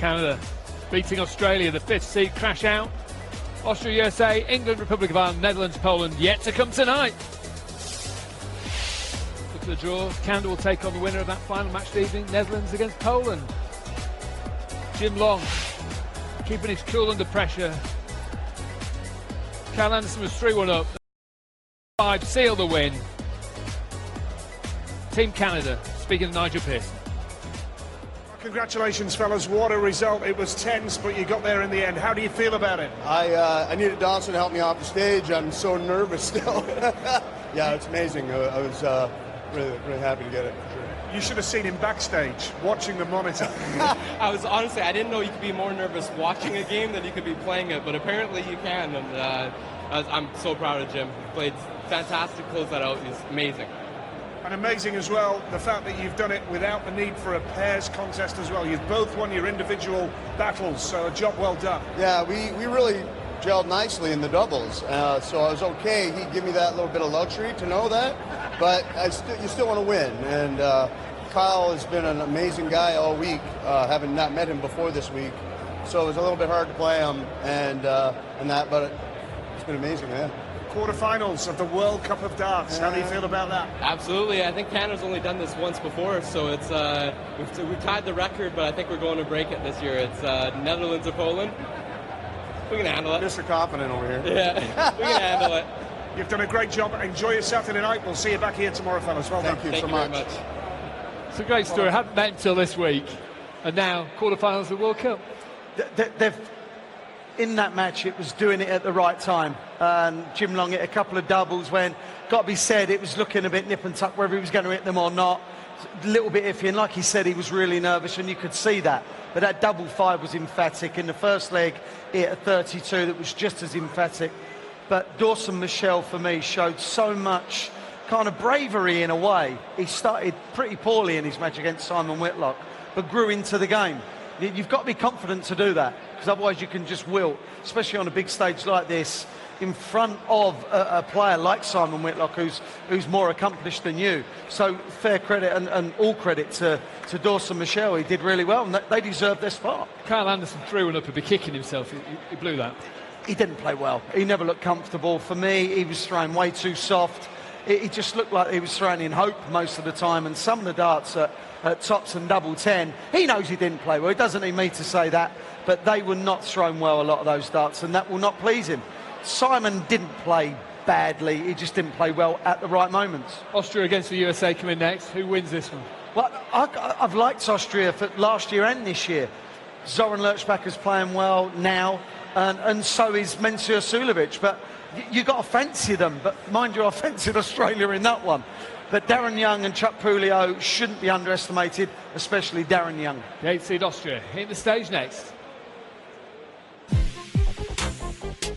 Canada beating Australia, the 5th seed, crash out. Austria, USA, England, Republic of Ireland, Netherlands, Poland, yet to come tonight. Look at the draw. Canada will take on the winner of that final match of the evening, Netherlands against Poland. Jim Long keeping his cool under pressure. Kyle Anderson was 3-1 up. 5 seal the win. Team Canada, speaking of Nigel Pearson. Congratulations, fellas. What a result. It was tense, but you got there in the end. How do you feel about it? I needed Dawson to help me off the stage. I'm so nervous still. Yeah, it's amazing. I was really happy to get it. Sure. You should have seen him backstage, watching the monitor. I didn't know you could be more nervous watching a game than you could be playing it, but apparently you can, and I'm so proud of Jim. He played fantastic, closed that out. He's amazing. And amazing as well, the fact that you've done it without the need for a pairs contest as well. You've both won your individual battles, so a job well done. Yeah, we really gelled nicely in the doubles, so I was okay. He'd give me that little bit of luxury to know that, but you still want to win. And Kyle has been an amazing guy all week, having not met him before this week, so it was a little bit hard to play him and that, but it's been amazing, man. Quarterfinals of the World Cup of Darts. How do you feel about that? Absolutely. I think Canada's only done this once before, so it's we've tied the record, but I think we're going to break it this year. It's Netherlands or Poland. We can handle it. Mr. Confident over here. Yeah, we can handle it. You've done a great job. Enjoy your Saturday night. We'll see you back here tomorrow, fellas. Well done. Thank you so very much. It's a great story. I hadn't met until this week, and now quarterfinals of the World Cup. In that match, it was doing it at the right time. And Jim Long hit a couple of doubles when, got to be said, it was looking a bit nip and tuck whether he was going to hit them or not. A little bit iffy, and like he said, he was really nervous, and you could see that. But that double 5 was emphatic. In the first leg, he hit a 32 that was just as emphatic. But Dawson Michel, for me, showed so much kind of bravery in a way. He started pretty poorly in his match against Simon Whitlock, but grew into the game. You've got to be confident to do that, because otherwise you can just wilt, especially on a big stage like this, in front of a player like Simon Whitlock, who's more accomplished than you. So fair credit and all credit to Dawson Michel. He did really well, and they deserve their spot. Kyle Anderson 3-1 up, he'd be kicking himself. He blew that. He didn't play well. He never looked comfortable. For me, he was throwing way too soft. It just looked like he was throwing in hope most of the time, and some of the darts at tops and double 10, he knows he didn't play well. It doesn't need me to say that, but they were not thrown well, a lot of those darts, and that will not please him. Simon didn't play badly, he just didn't play well at the right moments. Austria against the USA coming next. Who wins this one? Well, I've liked Austria for last year and this year. Zoran Lerchbacher's playing well now, and so is Mensur Suljovic, but you got to fancy them. But mind you, I fancied Australia in that one. But Darren Young and Chuck Pulio shouldn't be underestimated, especially Darren Young. The 8th seed Austria hitting the stage next.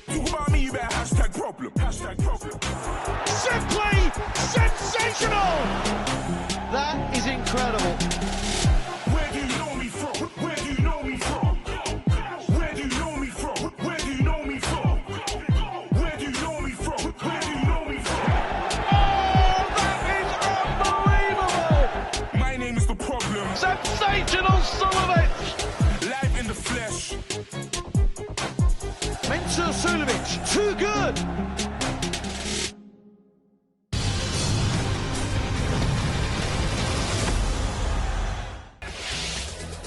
Talk about me, you better hashtag problem. Hashtag problem. Simply sensational! That is incredible. Where do you know me from? Where do you know me from? Where do you know me from? Where do you know me from? Where do you know me from? Where do you know me from? Oh, that is unbelievable! My name is the problem. Sensational Suljovic! Live in the flesh. Mensur Suljovic, too good!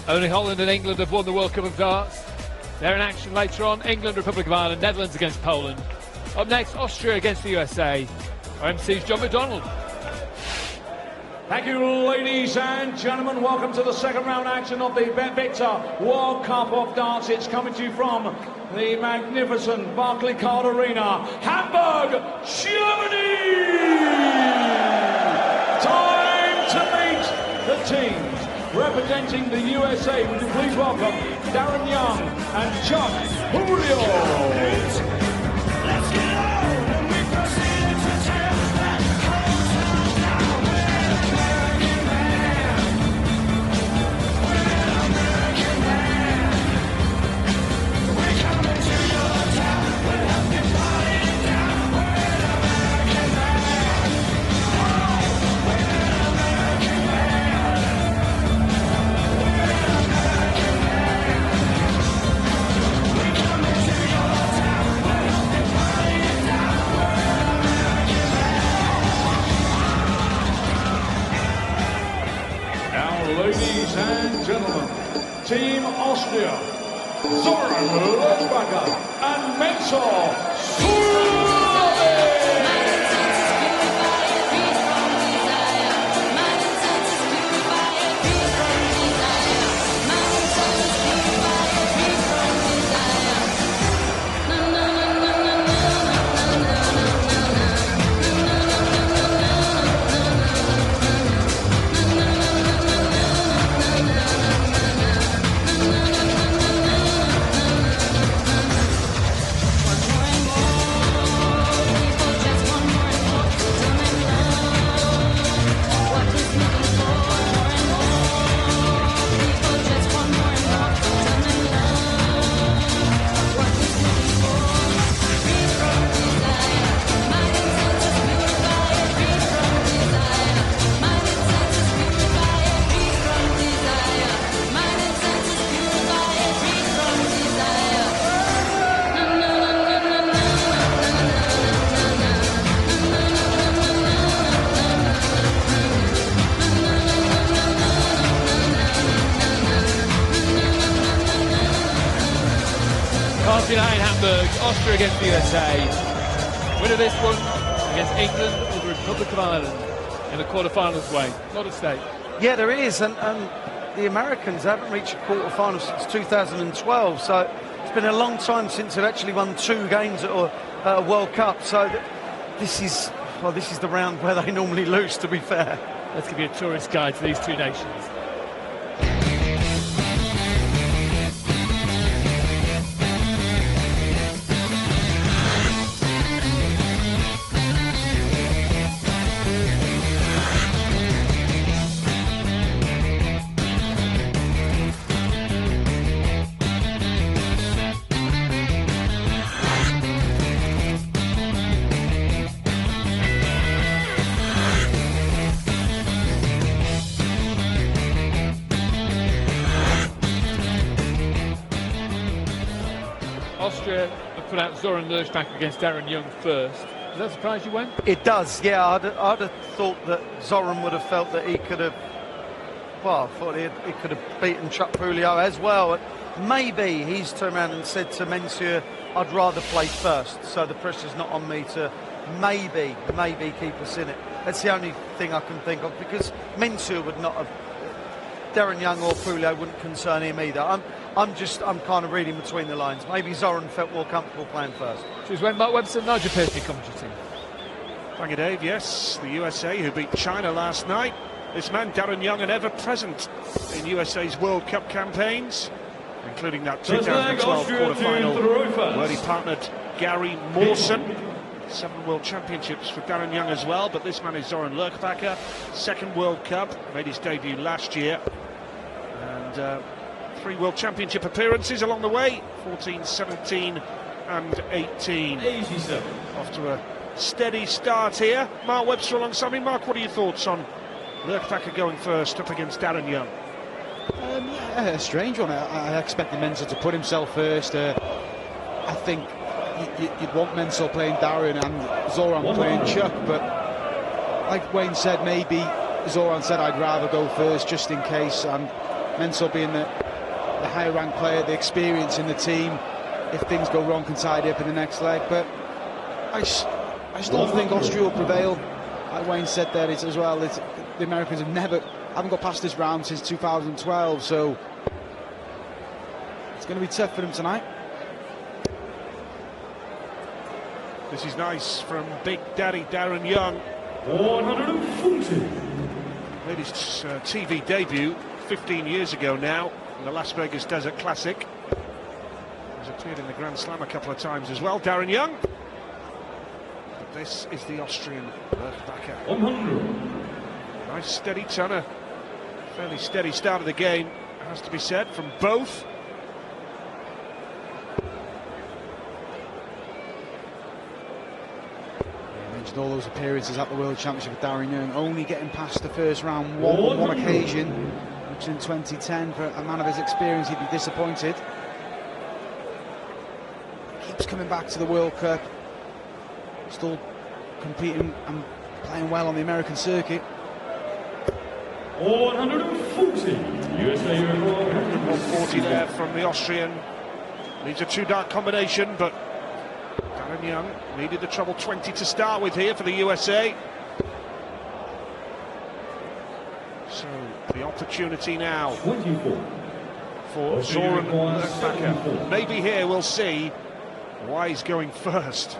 Only Holland and England have won the World Cup of Darts. They're in action later on. England, Republic of Ireland, Netherlands against Poland. Up next, Austria against the USA. Our MC's John McDonald. Thank you, ladies and gentlemen. Welcome to the second round action of the BetVictor World Cup of Darts. It's coming to you from the magnificent Barclaycard Arena, Hamburg, Germany. Time to meet the teams. Representing the USA, would you please welcome Darren Young and Chuck Pulio. ladies and gentlemen, Team Austria, Zoran Lechbacher and Mensur Suljovic. Tonight in Hamburg, Austria against the USA. Winner this one against England or the Republic of Ireland in the quarter-finals way. Not at stake. Yeah, there is, and the Americans haven't reached a quarter-final since 2012, so it's been a long time since they've actually won 2 games at a World Cup. So this is the round where they normally lose, to be fair. Let's give you a tourist guide to these two nations. Austria have put out Zoran Lechbacher against Darren Young first. Does that surprise you, Wayne? It does, yeah. I'd have thought that Zoran would have felt that he could have, well, I thought he could have beaten Chuck Pulio as well. Maybe he's turned around and said to Mensur, I'd rather play first, so the pressure's not on me to maybe keep us in it. That's the only thing I can think of, because Mensur would not have, Darren Young or Pulio wouldn't concern him either. I'm kind of reading between the lines. Maybe Zoran felt more comfortable playing first. Choose when Mark Webster, Nigel Pearce, your commentary team. Thank you, Dave. Yes, the USA who beat China last night. This man, Darren Young, an ever-present in USA's World Cup campaigns, including that 2012 quarter-final where he partnered Gary Mawson. 7 World Championships for Darren Young as well, but this man is Zoran Lechbacher, 2nd World Cup, made his debut last year, and 3 World Championship appearances along the way, 14, 17 and 18. Easy, sir. Off to a steady start here. Mark Webster alongside me. Mark, what are your thoughts on Lechbacher going first up against Darren Young? Yeah, a strange one. I expected Mensur to put himself first. I think you'd want Mensur playing Darren and Zoran playing Chuck, but like Wayne said, maybe Zoran said I'd rather go first just in case, and Mensur being the higher ranked player, the experience in the team, if things go wrong can tidy up in the next leg. But I still think Austria will prevail. Like Wayne said there as well, the Americans haven't got past this round since 2012, so it's going to be tough for them tonight. This is nice from Big Daddy Darren Young. 140. Made his TV debut 15 years ago now in the Las Vegas Desert Classic. He's appeared in the Grand Slam a couple of times as well, Darren Young. But this is the Austrian Lechbacher. 100. Nice steady turn, a fairly steady start of the game, has to be said, from both. All those appearances at the World Championship with Darren Young, only getting past the first round on one occasion, which in 2010, for a man of his experience, he'd be disappointed. Keeps coming back to the World Cup, still competing and playing well on the American circuit. 140. 140 there from the Austrian. Needs a two-dart combination, but Darren Young needed the treble 20 to start with here for the USA. So the opportunity now for Zoran Lerkbacher. Maybe here we'll see why he's going first.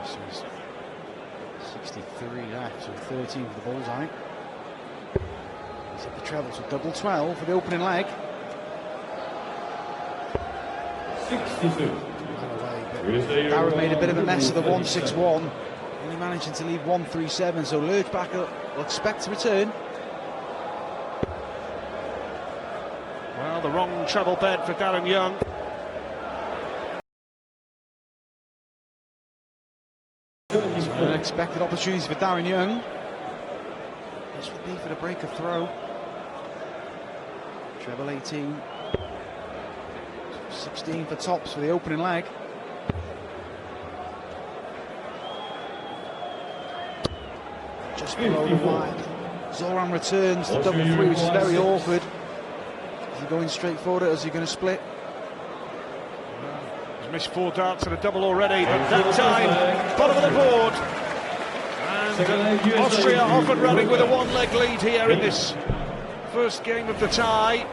So he's 63 left, so 13 for the bullseye. He's at the treble, so double 12 for the opening leg. 62. Darren made a bit of a mess of the 161. Only managing to leave 137, so Lerkbacher will expect to return. Well, the wrong treble bed for Darren Young. Unexpected opportunities for Darren Young. This would be for the break of throw. Treble 18. 16 for tops for the opening leg. Just below the wide. Zoran returns to double 3, which is very awkward. Is he going straight forward, or is he going to split? He's missed 4 darts and a double already, but that time, bottom of the board. And Austria off and running with a one-leg lead here in this first game of the tie.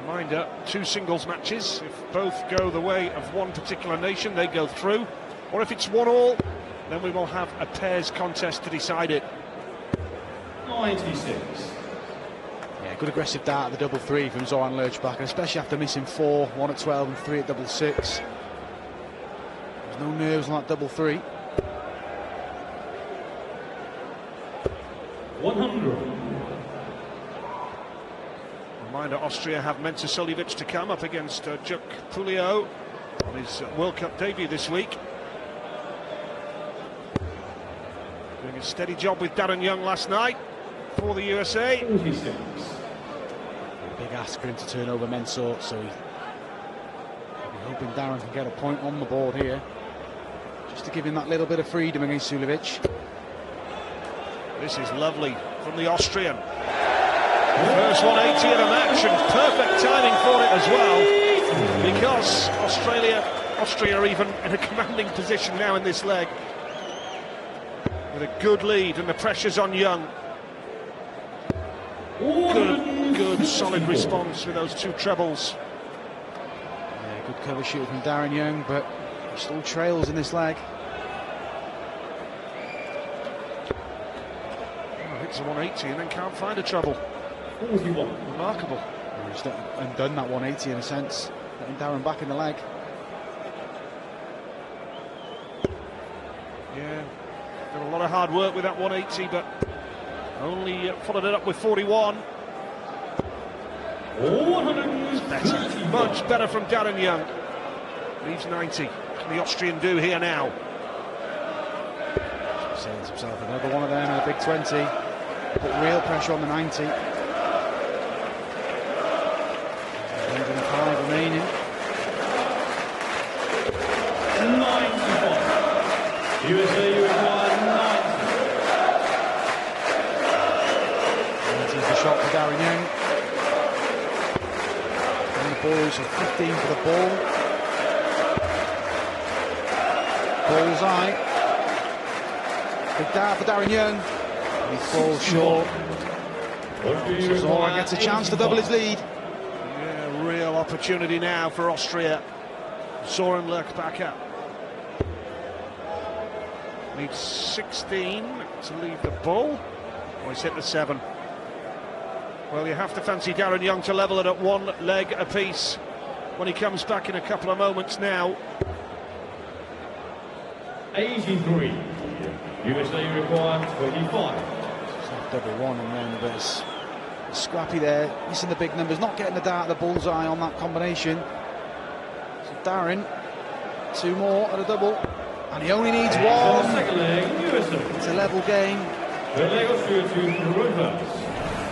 Reminder, 2 singles matches. If both go the way of one particular nation, they go through. Or if it's 1-1, then we will have a pairs contest to decide it. 96. Yeah, good aggressive dart at the double 3 from Zoran Lerkbacher, especially after missing 4, 1 at 12 and 3 at double 6. There's no nerves on that double 3. 100. Reminder, Austria have Mensah Suljovic to come up against Juk Pulio on his World Cup debut this week. Doing a steady job with Darren Young last night for the USA. 46. Big ask for him to turn over Mensah, so he's hoping Darren can get a point on the board here, just to give him that little bit of freedom against Suljovic. This is lovely from the Austrian. First 180 of the match, and perfect timing for it as well, because Austria are even in a commanding position now in this leg, with a good lead, and the pressure's on Young. Good solid response with those 2 trebles. Yeah, good cover shoot from Darren Young, but he still trails in this leg. Hits a 180 and then can't find a treble. 41. Remarkable. He's undone that 180 in a sense, getting Darren back in the leg. Yeah, done a lot of hard work with that 180, but only followed it up with 41. 100. Better, much better from Darren Young. Leaves 90. What can the Austrian do here now? Says himself another one of them in a big 20. Put real pressure on the 90. 105 remaining. 91. USA, you require 90. 90 is the shot for Darren Young. And the ball, so 15 for the ball. Bullseye. Big dart for Darren Young. And he falls short. So Zoran gets a chance to double his lead. Yeah, real opportunity now for Austria. Zoran Lerkbacher needs 16 to leave the ball. Oh, he's hit the 7. Well, you have to fancy Darren Young to level it at 1 leg apiece when he comes back in a couple of moments now. 83. USA require 25. Double 1 and then, but it's scrappy there, missing the big numbers, not getting the dart, the bullseye on that combination. So Darren, 2 more at a double, and he only needs 1. Second leg, USA. It's a level game. Third leg, Austria to reverse.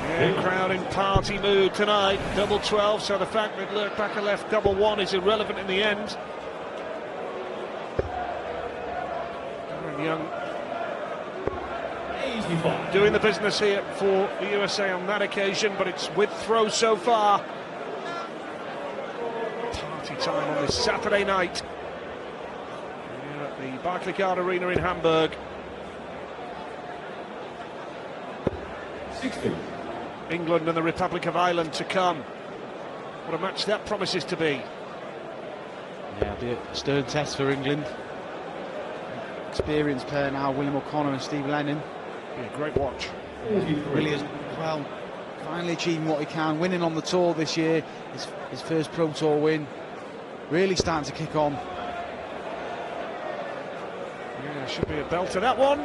Yeah, crowd in party mood tonight. Double 12, so the fact that Lerkbacher left double 1 is irrelevant in the end. Darren Young doing the business here for the USA on that occasion, but it's with throw so far. Party time on this Saturday night here at the Barclaycard Arena in Hamburg. 60. England and the Republic of Ireland to come. What a match that promises to be. Yeah, it'll be a stern test for England. Experienced player now, William O'Connor and Steve Lennon. Yeah, great watch. Brilliant. Well, finally achieving what he can, winning on the tour this year, his first Pro Tour win. Really starting to kick on. Yeah, should be a belt to that one.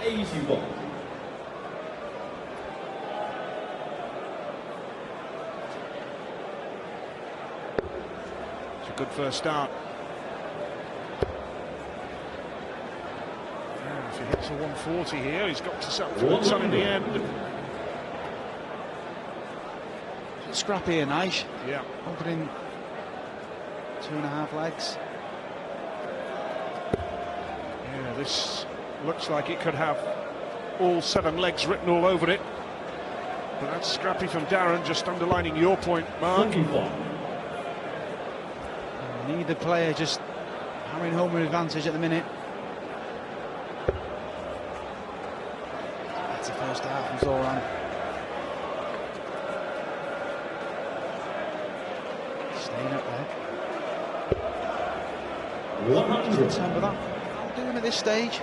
81. It's a good first start. Yeah, if he hits a 140 here, he's got to set the sun in the end. Scrappy and nice. Yeah. Opening 2.5 legs. Yeah, this looks like it could have all 7 legs written all over it. But that's scrappy from Darren, just underlining your point, Mark. Neither player just hammering home an advantage at the minute. That's the first half from Zoran. Staying up there. 100. Remember that. I'll do him at this stage.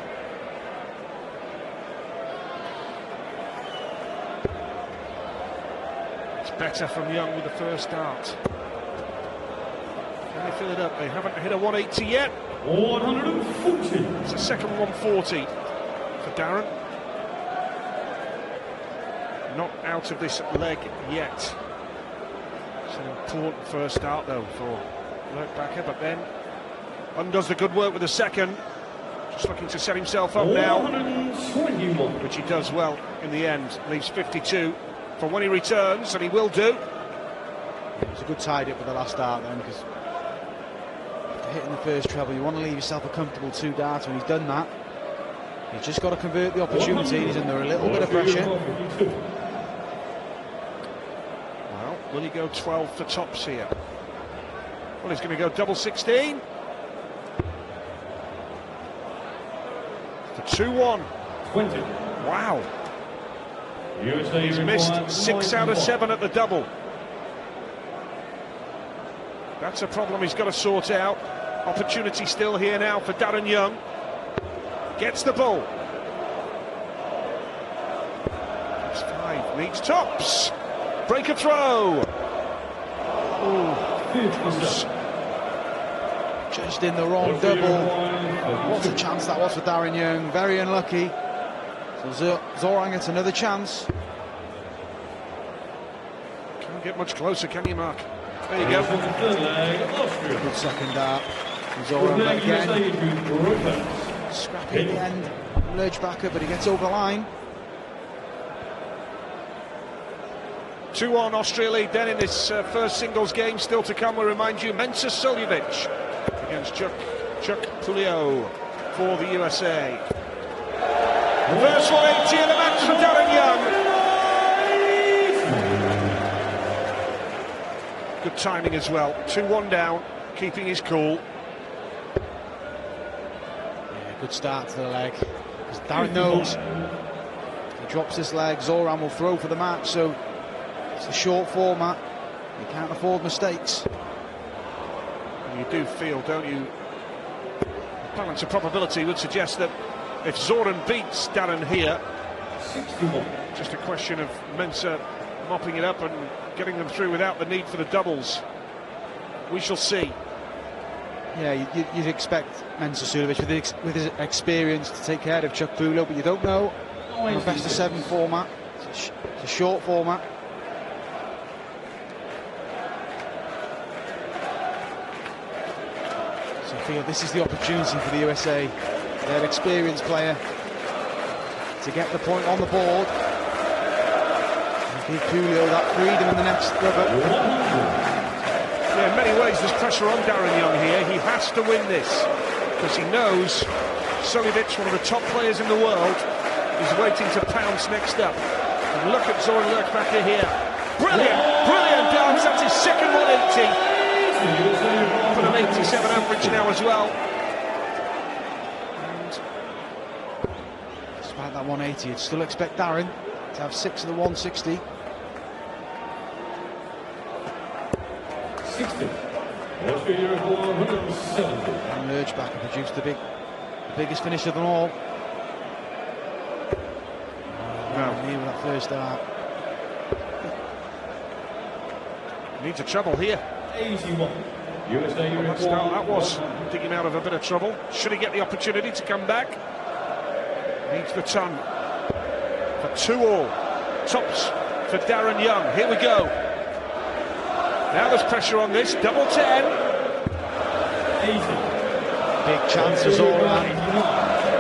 It's better from Young with the first start. Can they fill it up? They haven't hit a 180 yet. 140. It's a second 140 for Darren. Not out of this leg yet. It's an important first start though for Lerkbacher, but then undoes the good work with the second. Just looking to set himself up now, 121. which he does well in the end. Leaves 52 for when he returns, and he will do. It was a good tidy up with the last start then, because after hitting the first treble, you want to leave yourself a comfortable 2 darts, and he's done that. He's just got to convert the opportunity. He's under a little bit of pressure. Well, will he go 12 for tops here? Well, he's going to go double 16. For 2-1. 20. Wow. USA He's missed 6 out of 7 at the double. That's a problem he's got to sort out. Opportunity still here now for Darren Young. Gets the ball. That's 5. Needs tops. Break a throw. Ooh. Just in the wrong double. What a chance that was for Darren Young. Very unlucky. So Zoran gets another chance. Can't get much closer, can you, Mark? There you go. Good second dart. Zoran back again. Scrappy at the end. Lerkbacher, but he gets over the line. 2-1 Austria lead then in this first singles game. Still to come, we remind you, Mensa Suljovic against Chuck Pulio for the USA. The first 180 of the match for Darren Young. Good timing as well. 2-1 down, keeping his cool. Yeah, good start to the leg. Because Darren knows if he drops this leg, Zoran will throw for the match. So it's a short format. You can't afford mistakes. And you do feel, don't you, the balance of probability would suggest that if Zoran beats Darren here, 61. just a question of Mensa mopping it up and getting them through without the need for the doubles. We shall see. Yeah, you'd expect Mensa Suljovic with his experience to take care of Chuck Pulio, but you don't know. On a best of 7 format, it's a short format. So I feel this is the opportunity for the USA, their experienced player, to get the point on the board and give Pulio that freedom in the next rubber. Yeah, in many ways there's pressure on Darren Young here. He has to win this because he knows Suljevic, one of the top players in the world, is waiting to pounce next up. And look at Zoran Lerchbacher here. Brilliant dance. That's his second 180. Put an 87 average now as well. And despite that 180, you'd still expect Darren to have 6 of the 160. 60. Austria Uruguay 170. And Lerchbacher produced the biggest finish of them all. Near with that first dart. Needs a trouble here. 81. USA Uruguay. That was digging out of a bit of trouble. Should he get the opportunity to come back? Needs the ton for 2-all. Tops for Darren Young. Here we go. Now there's pressure on this. Double 10. 80. Big chance for Zoran.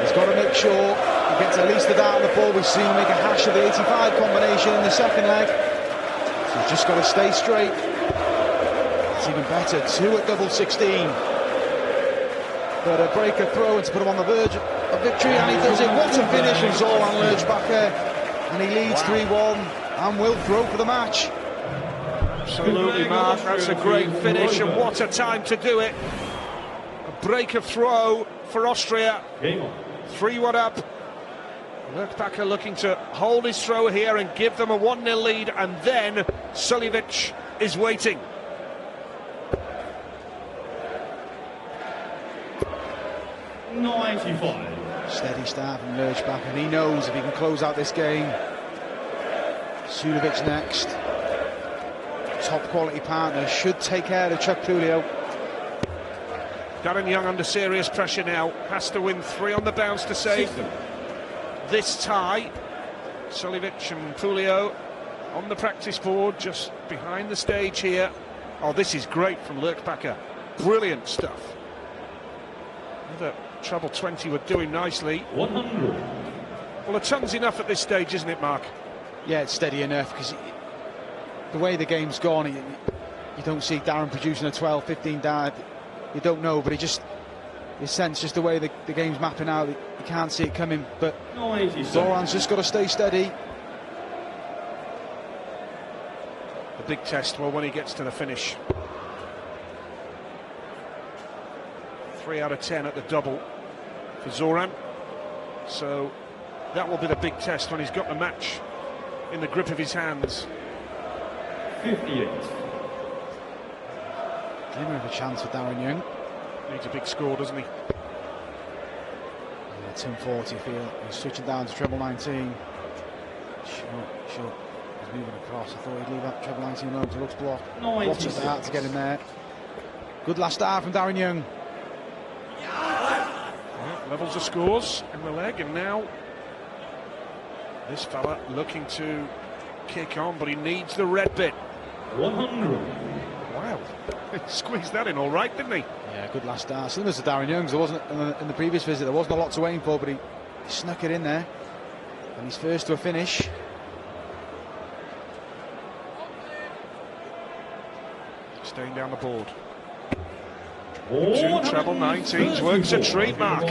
He's got to make sure he gets at least a dart on the ball. We've seen him make a hash of the 85 combination in the second leg. So he's just got to stay straight. It's even better. 2 at double 16. But a breaker throw and to put him on the verge of victory, and he does it. What a finish from Zoran Lerchbacher. And he leads 3-1 and will throw for the match. Absolutely, Mark. That's a great finish, and what a time to do it. A breaker throw for Austria. 3-1 up. Lerchbacher looking to hold his throw here and give them a 1-0 lead, and then Suljevic is waiting. Steady start from Lerchbacher, and he knows if he can close out this game. Suljevic next. Top quality partner, should take care of Chuck Pulio. Darren Young under serious pressure now. Has to win 3 on the bounce to save this tie. Suljevic and Pulio on the practice board, just behind the stage here. Oh, this is great from Lerchbacher. Brilliant stuff. Another treble 20 were doing nicely. 100. Well, a ton's enough at this stage, isn't it, Mark? Yeah, it's steady enough, because the way the game's gone, you don't see Darren producing a 12-15 dart. You don't know, but you sense just the way the game's mapping out. You can't see it coming, but Zoran's just got to stay steady. The big test, well, when he gets to the finish. 3 out of 10 at the double for Zoran. So that will be the big test when he's got the match in the grip of his hands. 58. Glimmer of a chance for Darren Young. Needs a big score, doesn't he? Yeah, 240, I feel. He's switching down to treble 19. Sure. He's moving across. I thought he'd leave that treble 19 alone to looks blocked. Watch it out to get in there. Good last start from Darren Young. Yeah, levels the scores in the leg, and now this fella looking to kick on, but he needs the red bit. 100. Wow, he squeezed that in all right, didn't he? Yeah, good last start. Similar to Darren Young's, there wasn't in the previous visit. There wasn't a lot to aim for, but he snuck it in there, and he's first to a finish. Staying down the board. 2 treble 19s, works a treat, Mark.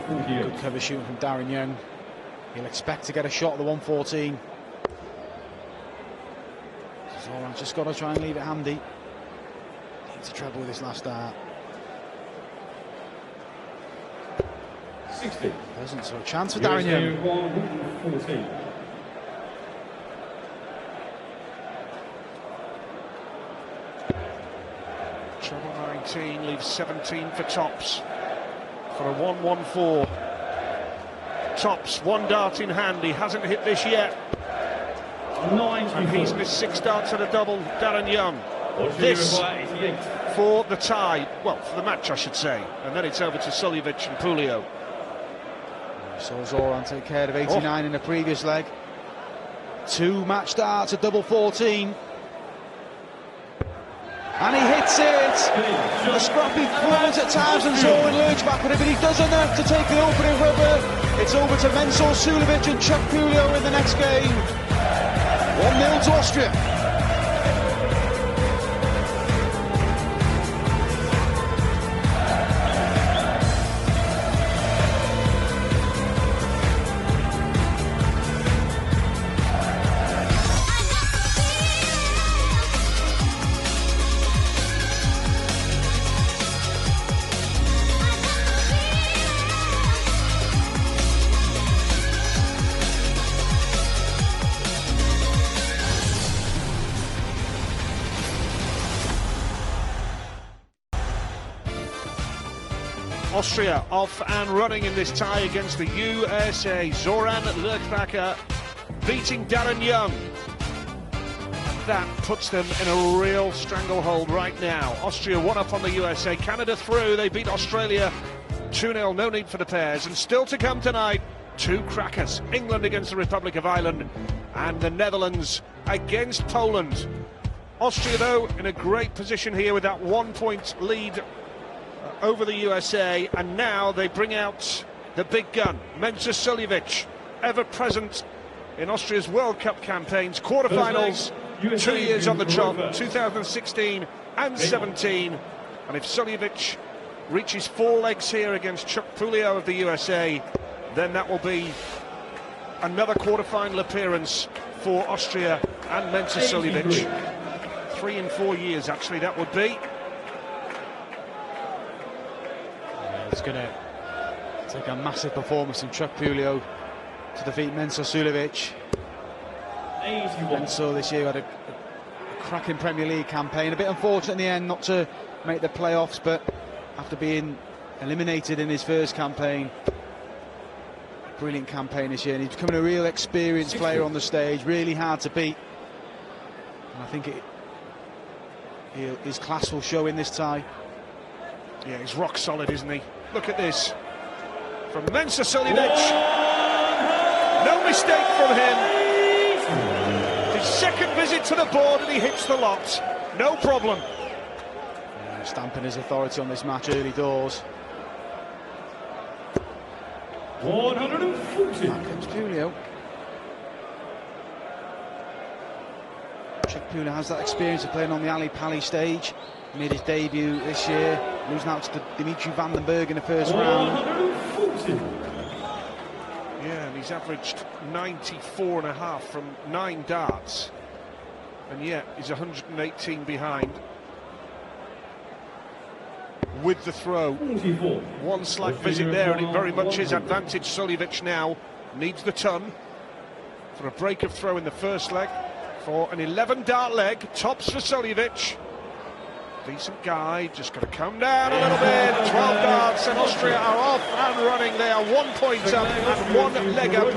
Good cover shooting from Darren Young. He'll expect to get a shot at the 114. Zoran's just got to try and leave it handy. Needs a treble with this last start. 60. Doesn't, so a chance for Darren Young. 114. Treble 19 leaves 17 for Tops for a 1-1-4. Tops, 1 dart in hand. He hasn't hit this yet. 94. And he's missed 6 darts at a double. Darren Young. This for the tie. Well, for the match, I should say. And then it's over to Suljevic and Pulio. Saw Zoran take care of 89 in the previous leg. 2 match darts, a double 14. And he hits it. A scrappy performance at times and Zoran Lerchbacher, but he does enough to take the opening rubber. It's over to Mensur Suljevic and Chuck Pulio in the next game. 1-0 to Austria. Austria off and running in this tie against the USA. Zoran Lerchbacher beating Darren Young. That puts them in a real stranglehold right now. Austria 1 up on the USA. Canada through. They beat Australia 2-0. No need for the pairs. And still to come tonight, 2 crackers. England against the Republic of Ireland and the Netherlands against Poland. Austria, though, in a great position here with that 1-point lead over the USA. And now they bring out the big gun, Mensah Suljovic, ever present in Austria's World Cup campaigns. Quarterfinals, 2 years on the trot, 2016 and 17. And if Suljovic reaches 4 legs here against Chuck Pulio of the USA, then that will be another quarterfinal appearance for Austria and Mensah Suljovic. 3 in 4 years, actually, that would be. Yeah, it's going to take a massive performance from Chuck Pulio to defeat Mensah Suljovic. Mensah this year had a cracking Premier League campaign. A bit unfortunate in the end not to make the playoffs, but after being eliminated in his first campaign, brilliant campaign this year, and he's becoming a real experienced player on the stage, really hard to beat. And I think his class will show in this tie. Yeah, he's rock solid, isn't he? Look at this from Mensah Suljovic. No mistake from him. His second visit to the board and he hits the lot. No problem. Yeah, stamping his authority on this match early doors. 140. Back comes Pulio. Chuck Pulio has that experience of playing on the Ali Pali stage. He made his debut this year, losing out to Dimitri Vandenberg in the first round. 140. Yeah, and he's averaged 94.5 from 9 darts, and yet he's 118 behind with the throw. 44. One slack visit there, and it very much is advantage. Suljovic now needs the ton for a break of throw in the first leg for an 11-dart leg. Tops for Suljovic. Decent guy, just got to come down a little bit. 12 darts, and Austria are off and running. They are 1 point up and 1 leg up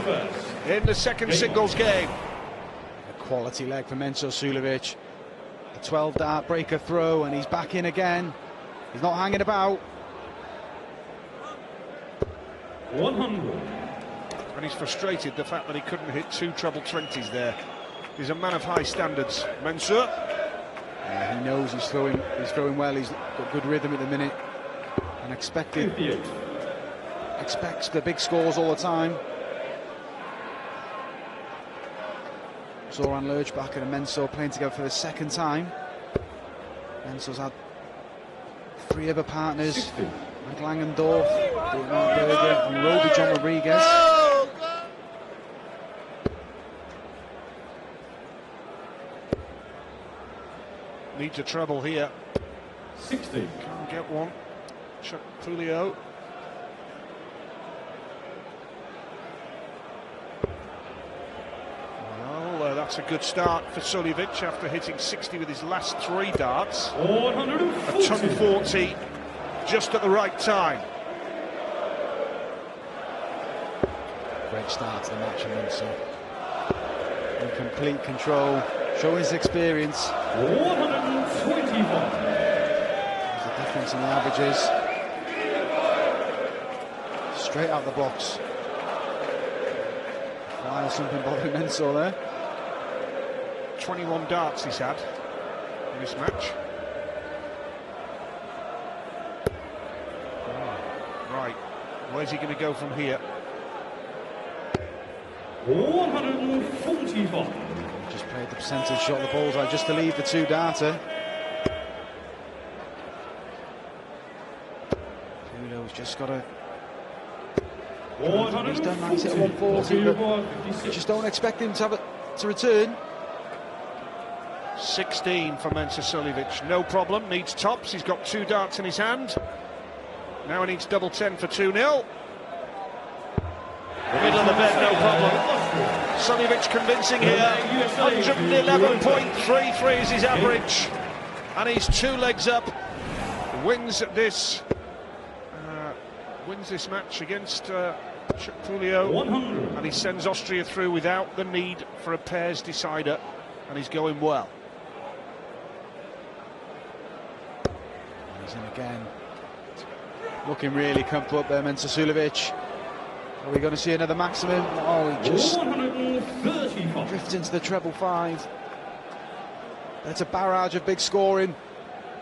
in the second singles game. A quality leg for Mensah Suljovic. A 12-dart breaker throw, and he's back in again. He's not hanging about. 100. And he's frustrated the fact that he couldn't hit 2 treble 20s there. He's a man of high standards, Mensah. Yeah, he knows he's throwing well. He's got good rhythm at the minute, and expects the big scores all the time. Zoran Lerchbacher and Mensah playing together for the second time. Mensah's had 3 other partners: Mike Langendorf, Dirk Berger, and Roby John Rodriguez. Needs a treble here. 60. Can't get one. Chuck Pulio. Well, that's a good start for Suljovic after hitting 60 with his last 3 darts. 140. A ton 40 just at the right time. Great start to the match from Mensah. In complete control, showing his experience. 121. There's a difference in the averages. Straight out the box. Why is something bothering Mensah there? 21 darts he's had in this match. Right, where's he going to go from here? 145. Just played the percentage shot, the bullseye, just to leave the 2-darter. Pulio's just got to... He's done nice at 140, but you just don't expect him to have it to return. 16 for Mensah Suljovic, no problem, needs tops, he's got 2 darts in his hand. Now he needs double 10 for 2-0. The middle of the bed, no problem. Suljovic convincing here, 111.33 is his average, and he's 2 legs up. Wins this wins this match against Pulio, 100. and he sends Austria through without the need for a pairs decider, and he's going well. He's in again. Looking really comfortable up there, Mensah Suljovic. Are we going to see another maximum? Oh, he just 135. drifts into the treble 5. That's a barrage of big scoring.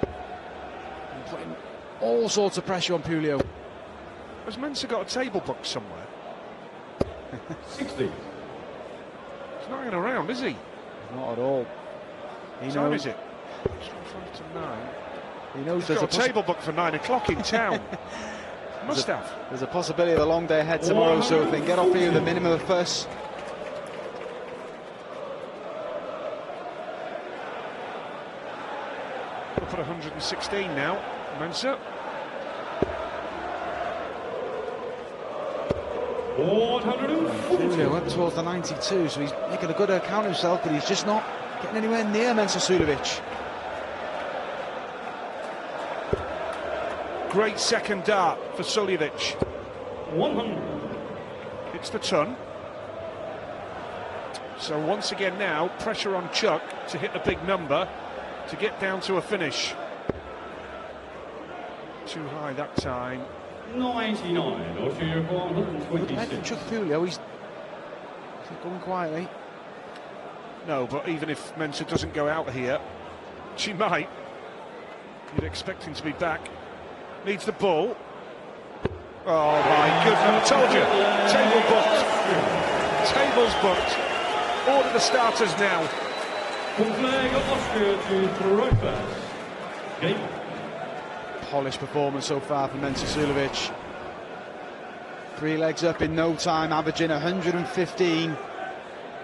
And putting all sorts of pressure on Pulio. Has Mensah got a table book somewhere? 60. He's not hanging around, is he? Not at all. He What time knows is it? It's 5 to 9. He knows He's there's got a table book for 9 o'clock in town. Must have. There's a possibility of a long day ahead tomorrow, so if they can get off here with a minimum of fuss. Up at 116 now, Mensah. 140. Pulio up towards the 92, so he's making a good account of himself, but he's just not getting anywhere near Mensah Suljovic. Great second dart for Suljovic. 100. It's the ton. So once again now, pressure on Chuck to hit a big number to get down to a finish. Too high that time. 99. Austria Good head from 126. Chuck Pulio, he's going quietly. No, but even if Mensah doesn't go out here, she might. You'd expect him to be back. Needs the ball. Oh my goodness, I told you. Table booked. Table's booked. Order the starters now. Flag Austria to Trofas. Game. Polished performance so far from Mensah Suljovic. 3 legs up in no time, averaging 115.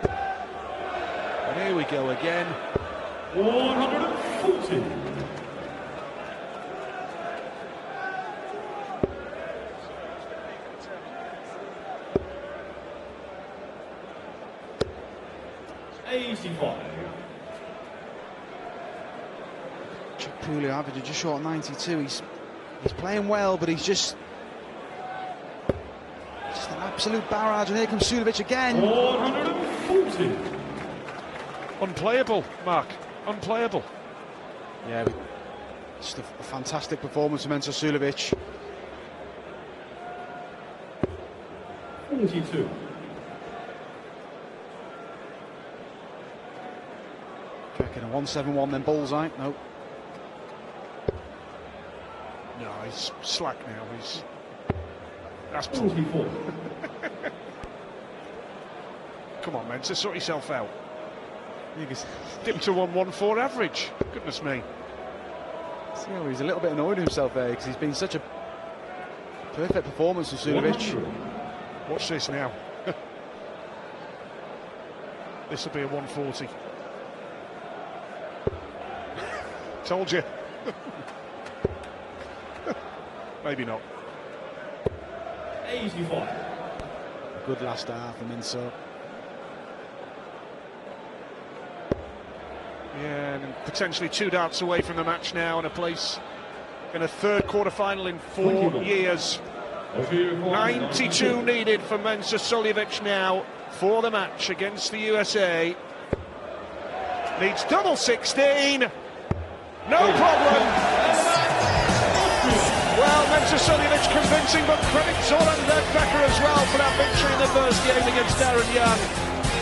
And here we go again. 140. Chuck Pulio averaging just short of 92. He's playing well, but he's just an absolute barrage. And here comes Suljovic again. 140. Unplayable, Mark. Unplayable. Yeah, just a fantastic performance from Mensah Suljovic. 42. Checking a 171, then bullseye. No. No, he's slack now. That's poor. 44. Come on, Mensah, sort yourself out. You can Dip to 114 average. Goodness me. see how he's a little bit annoyed with himself there, because he's been such a perfect performance from Suljovic. 100. Watch this now. This will be a 140. Told you. Maybe not. 85. Good last half from Mensah. Yeah, and potentially 2 darts away from the match now, and a place in a third quarter-final in 4 years. 92 needed for Mensah Suljovic now for the match against the USA. Needs double 16. No problem. Well, Mensah Suljovic convincing, but credit Zoran Becker as well for that victory in the first game against Darren Young.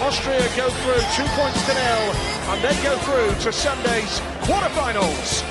Austria go through 2 points to 0, and they go through to Sunday's quarterfinals.